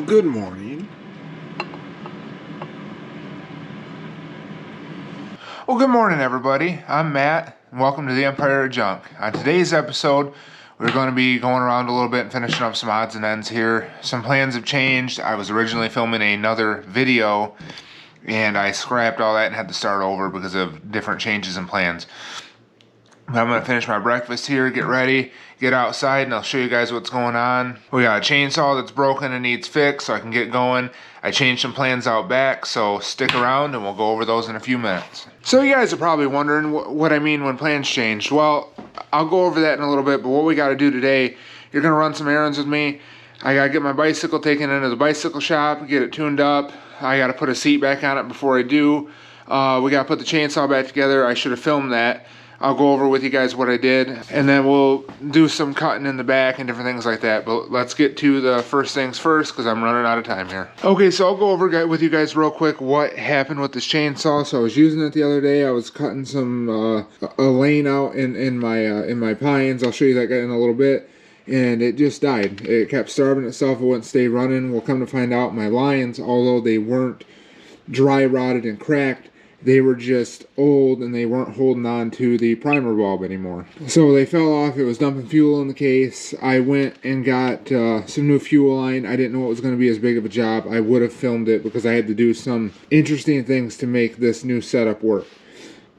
Well, good morning. Well, good morning, everybody. I'm Matt, and welcome to the Empire of Junk. On today's episode, we're going to be going around a little bit and finishing up some odds and ends here. Some plans have changed. I was originally filming another video, and I scrapped all that and had to start over because of different changes in plans. I'm going to finish my breakfast here, get ready, get outside, and I'll show you guys what's going on. We got a chainsaw that's broken and needs fixed, so I can get going. I changed some plans out back, so stick around and we'll go over those in a few minutes. So you guys are probably wondering what I mean when plans changed. Well, I'll go over that in a little bit, but what we got to do today, you're going to run some errands with me. I got to get my bicycle taken into the bicycle shop, get it tuned up. I got to put a seat back on it before I do. We got to put the chainsaw back together. I should have filmed that. I'll go over with you guys what I did, and then we'll do some cutting in the back and different things like that. But let's get to the first things first, because I'm running out of time here. Okay, so I'll go over with you guys real quick what happened with this chainsaw. So I was using it the other day. I was cutting some a lane out in my pines. I'll show you that guy in a little bit. And it just died. It kept starving itself. It wouldn't stay running. We'll come to find out my lines, although they weren't dry rotted and cracked, they were just old and they weren't holding on to the primer bulb anymore. So they fell off. It was dumping fuel in the case. I went and got some new fuel line. I didn't know it was going to be as big of a job. I would have filmed it because I had to do some interesting things to make this new setup work.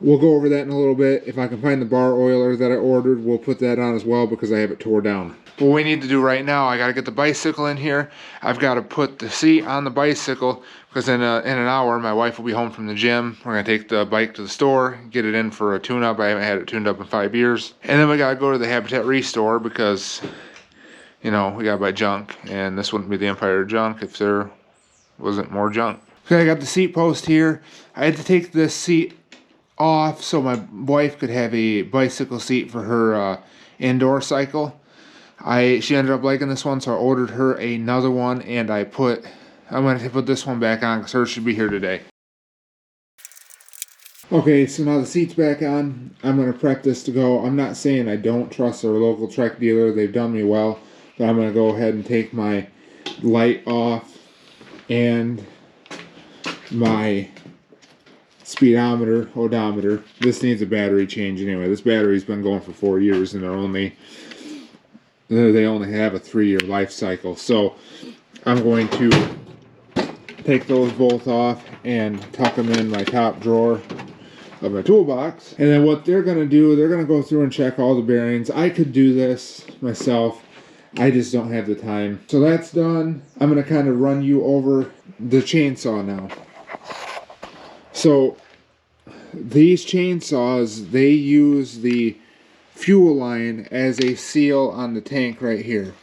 We'll go over that in a little bit. If I can find the bar oiler that I ordered, we'll put that on as well because I have it tore down. What we need to do right now, I got to get the bicycle in here. I've got to put the seat on the bicycle because in an hour my wife will be home from the gym. We're going to take the bike to the store, get it in for a tune-up. I haven't had it tuned up in 5 years. And then we got to go to the Habitat Restore because, you know, we got to buy junk. And this wouldn't be the Empire of Junk if there wasn't more junk. Okay, I got the seat post here. I had to take this seat off so my wife could have a bicycle seat for her indoor cycle. She ended up liking this one, so I ordered her another one, and I'm going to put this one back on because hers should be here today. Okay, so now the seat's back on. I'm going to prep this to go. I'm not saying I don't trust our local Trek dealer. They've done me well, but I'm going to go ahead and take my light off and my speedometer, odometer. This needs a battery change anyway. This battery's been going for 4 years, and they only have a 3-year life cycle. So I'm going to take those both off and tuck them in my top drawer of my toolbox. And then what they're going to do, they're going to go through and check all the bearings. I could do this myself. I just don't have the time. So that's done. I'm going to kind of run you over the chainsaw now. So these chainsaws, they use the fuel line as a seal on the tank right here.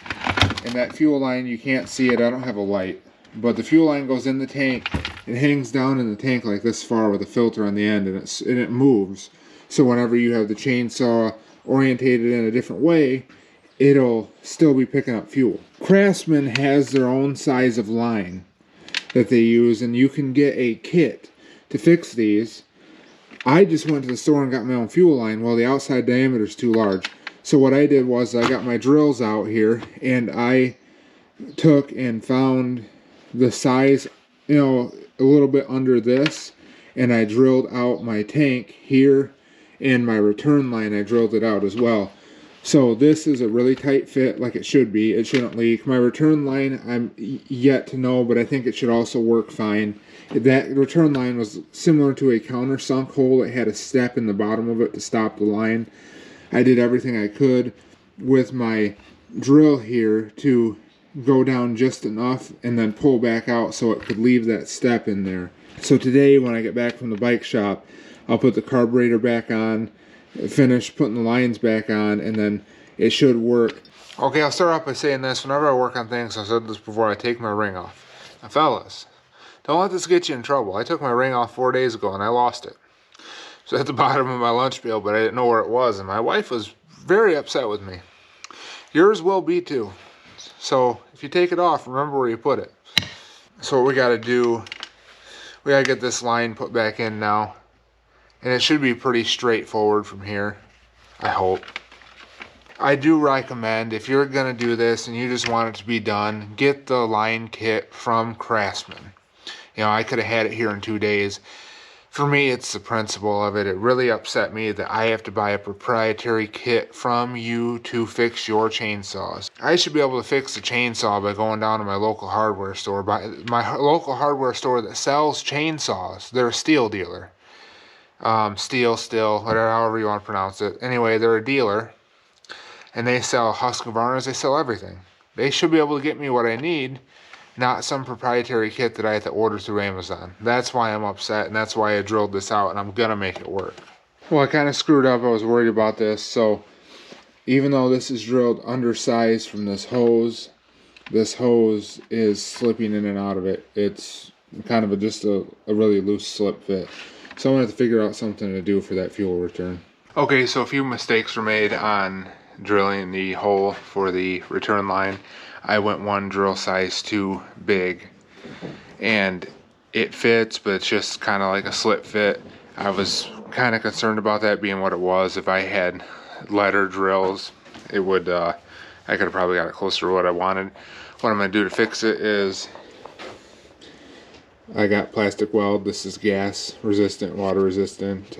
And that fuel line, you can't see it. I don't have a light. But the fuel line goes in the tank. It hangs down in the tank like this far with a filter on the end, and it moves. So whenever you have the chainsaw orientated in a different way, it'll still be picking up fuel. Craftsman has their own size of line that they use, and you can get a kit to fix these. I just went to the store and got my own fuel line. Well, the outside diameter is too large. So what I did was I got my drills out here, and I took and found the size, you know, a little bit under this, and I drilled out my tank here, and my return line, I drilled it out as well. So this is a really tight fit, like it should be. It shouldn't leak. My return line, I'm yet to know, but I think it should also work fine. That return line was similar to a countersunk hole. It had a step in the bottom of it to stop the line. I did everything I could with my drill here to go down just enough and then pull back out so it could leave that step in there. So today when I get back from the bike shop, I'll put the carburetor back on, finish putting the lines back on, and then it should work. Okay, I'll start off by saying this. Whenever I work on things, I said this before, I take my ring off. Now fellas, don't let this get you in trouble. I took my ring off 4 days ago and I lost it. It's at the bottom of my lunch pail, but I didn't know where it was, and my wife was very upset with me. Yours will be too. So if you take it off, remember where you put it. So what we got to do, we got to get this line put back in now. And it should be pretty straightforward from here, I hope. I do recommend, if you're gonna do this and you just want it to be done, get the line kit from Craftsman. You know, I could have had it here in 2 days. For me, it's the principle of it. It really upset me that I have to buy a proprietary kit from you to fix your chainsaws. I should be able to fix the chainsaw by going down to my local hardware store. My local hardware store that sells chainsaws. They're a steel dealer. Steel, whatever, however you want to pronounce it. Anyway, they're a dealer. And they sell Husqvarnas. They sell everything. They should be able to get me what I need. Not some proprietary kit that I have to order through Amazon. That's why I'm upset, and that's why I drilled this out, and I'm gonna make it work. Well, I kind of screwed up. I was worried about this. So even though this is drilled undersized from this hose is slipping in and out of it. It's kind of just a really loose slip fit. So I'm gonna have to figure out something to do for that fuel return. Okay, so a few mistakes were made on drilling the hole for the return line. I went one drill size too big, and it fits, but it's just kind of like a slip fit. I was kind of concerned about that being what it was. If I had letter drills, it would I could have probably got it closer to what I wanted. What I'm going to do to fix it is I got plastic weld. This is gas resistant, water resistant.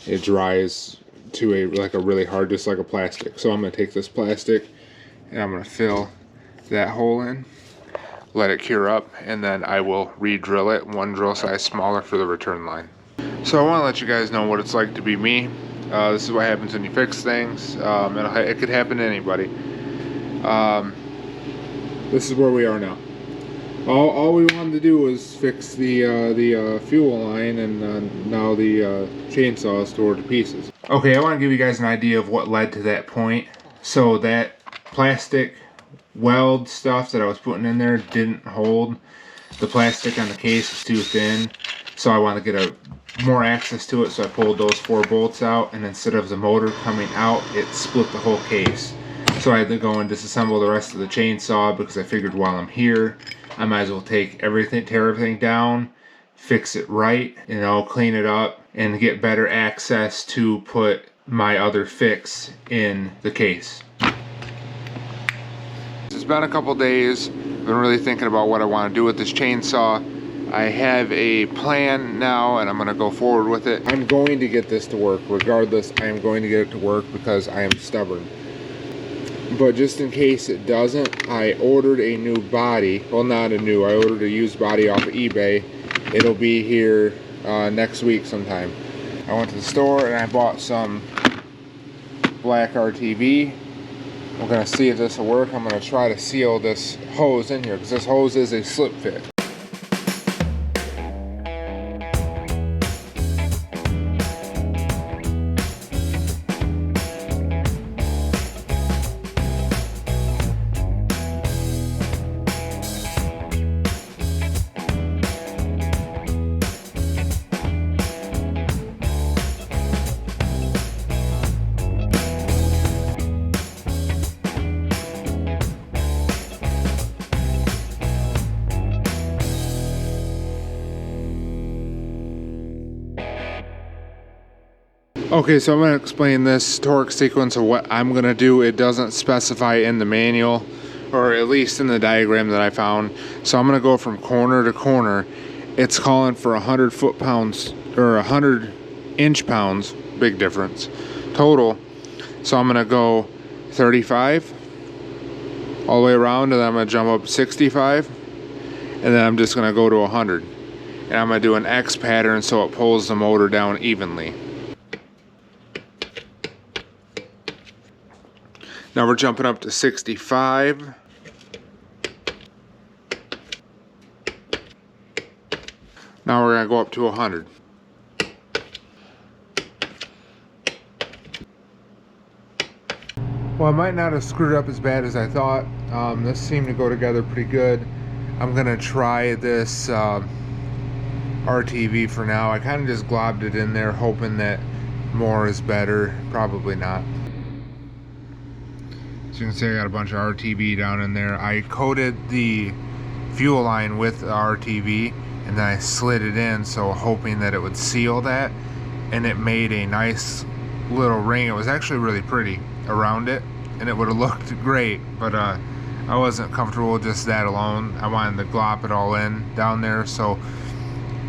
It dries to a really hard, just like a plastic. So I'm going to take this plastic and I'm going to fill that hole in, let it cure up, and then I will re-drill it one drill size smaller for the return line. So I want to let you guys know what it's like to be me. This is what happens when you fix things. It could happen to anybody. This is where we are now. All we wanted to do was fix the fuel line, and now the chainsaw is tore to pieces. Okay, I want to give you guys an idea of what led to that point. So that plastic weld stuff that I was putting in there didn't hold. The plastic on the case is too thin, so I want to get more access to it, so I pulled those 4 bolts out, and instead of the motor coming out, it split the whole case. So I had to go and disassemble the rest of the chainsaw, because I figured while I'm here, I might as well tear everything down, fix it right, clean it up, and get better access to put my other fix in the case. It's been a couple days. I've been really thinking about what I want to do with this chainsaw. I have a plan now, and I'm going to go forward with it. I'm going to get this to work. Regardless, I am going to get it to work because I am stubborn. But just in case it doesn't, I ordered a new body. Well, not a new. I ordered a used body off of eBay. It'll be here next week sometime. I went to the store and I bought some black RTV. We're going to see if this will work. I'm going to try to seal this hose in here, because this hose is a slip fit. Okay, so I'm going to explain this torque sequence of what I'm going to do. It doesn't specify in the manual, or at least in the diagram that I found. So I'm going to go from corner to corner. It's calling for 100 foot-pounds, or 100 inch-pounds, big difference, total. So I'm going to go 35 all the way around, and then I'm going to jump up 65, and then I'm just going to go to 100. And I'm going to do an X pattern so it pulls the motor down evenly. Now we're jumping up to 65. Now we're going to go up to 100. Well, I might not have screwed up as bad as I thought. This seemed to go together pretty good. I'm going to try this RTV for now. I kind of just globbed it in there hoping that more is better. Probably not. So you can see I got a bunch of RTV down in there. I coated the fuel line with the RTV, and then I slid it in, so hoping that it would seal that, and it made a nice little ring. It was actually really pretty. I around it and it would have looked great, but I wasn't comfortable with just that alone. I wanted to glop it all in down there, so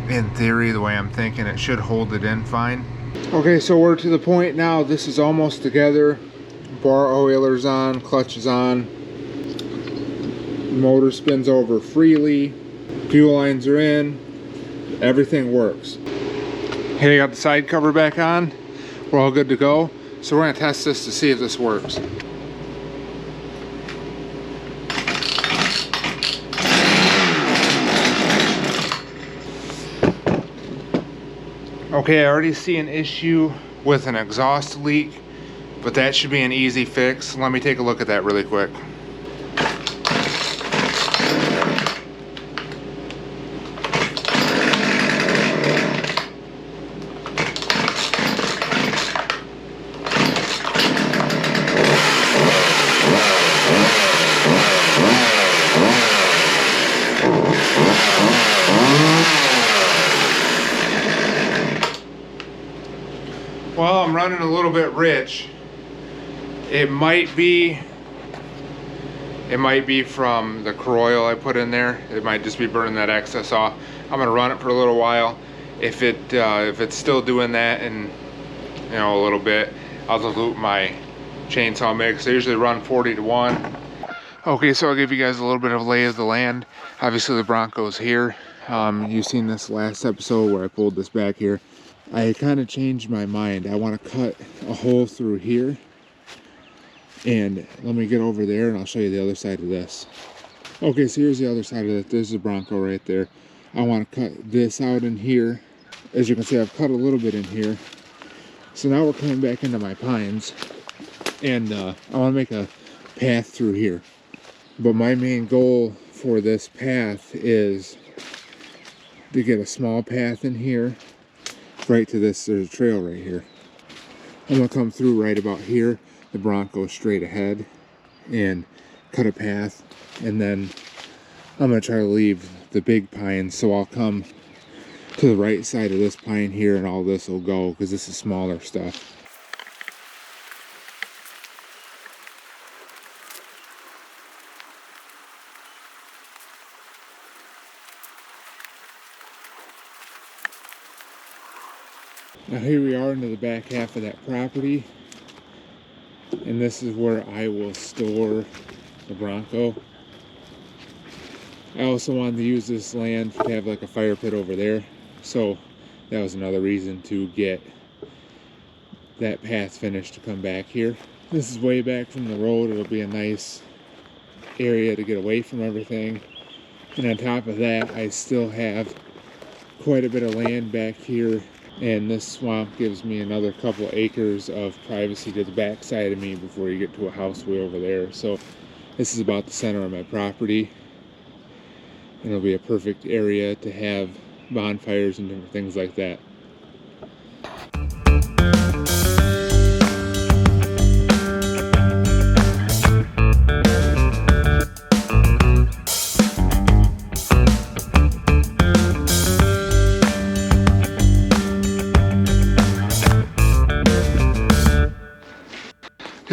in theory, the way I'm thinking, it should hold it in fine. Okay, so we're to the point now, this is almost together. Bar oiler's on, clutch is on, motor spins over freely, fuel lines are in, everything works. Hey, I got the side cover back on, we're all good to go. So we're gonna test this to see if this works. Okay, I already see an issue with an exhaust leak, but that should be an easy fix. Let me take a look at that really quick. Well, I'm running a little bit rich. It might be from the core oil I put in there. It might just be burning that excess off. I'm gonna run it for a little while. If it's still doing that, and you know, a little bit, I'll dilute my chainsaw mix. I usually run 40 to 1. Okay, so I'll give you guys a little bit of lay of the land. Obviously the Bronco's here. You've seen this last episode where I pulled this back here. I kind of changed my mind. I want to cut a hole through here, and let me get over there and I'll show you the other side of this. Okay, so here's the other side of it. There's the Bronco right there. I want to cut this out in here. As you can see, I've cut a little bit in here. So now we're coming back into my pines, and I want to make a path through here. But my main goal for this path is to get a small path in here. Right to this, there's a trail right here. I'm gonna come through right about here, the Bronco straight ahead, and cut a path, and then I'm gonna try to leave the big pines, so I'll come to the right side of this pine here and all this will go, because this is smaller stuff. Now here we are into the back half of that property, and this is where I will store the Bronco. I also wanted to use this land to have like a fire pit over there, so that was another reason to get that path finished to come back here. This is way back from the road. It'll be a nice area to get away from everything, and on top of that I still have quite a bit of land back here. And this swamp gives me another couple acres of privacy to the back side of me before you get to a house way over there. So this is about the center of my property. And it'll be a perfect area to have bonfires and different things like that.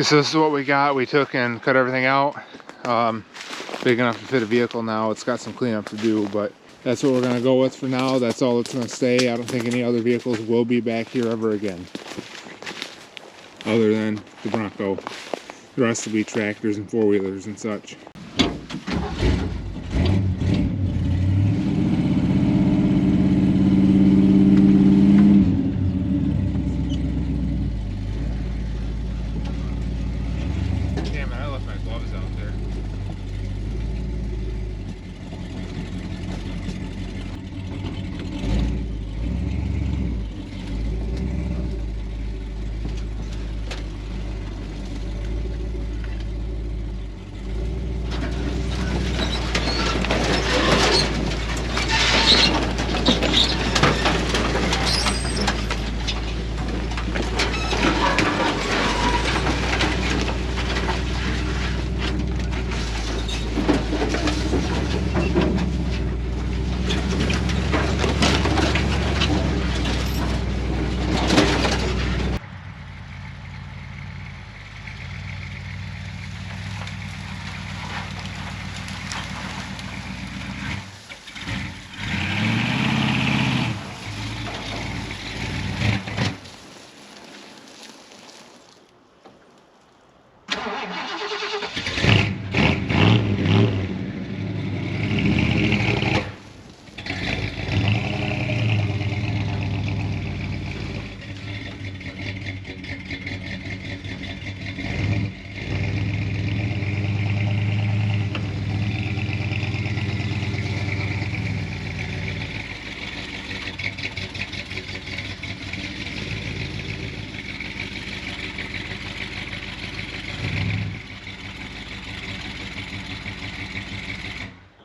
So this is what we got. We took and cut everything out. Big enough to fit a vehicle now. It's got some cleanup to do, but that's what we're gonna go with for now. That's all it's gonna stay. I don't think any other vehicles will be back here ever again, other than the Bronco. The rest will be tractors and four-wheelers and such.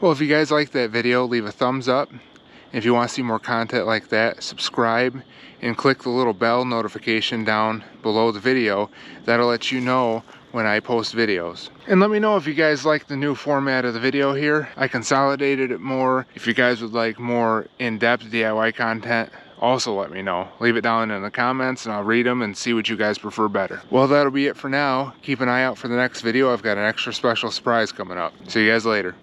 Well, if you guys liked that video, leave a thumbs up. If you want to see more content like that, subscribe and click the little bell notification down below the video. That'll let you know when I post videos. And let me know if you guys like the new format of the video here. I consolidated it more. If you guys would like more in-depth DIY content, also let me know. Leave it down in the comments and I'll read them and see what you guys prefer better. Well, that'll be it for now. Keep an eye out for the next video. I've got an extra special surprise coming up. See you guys later.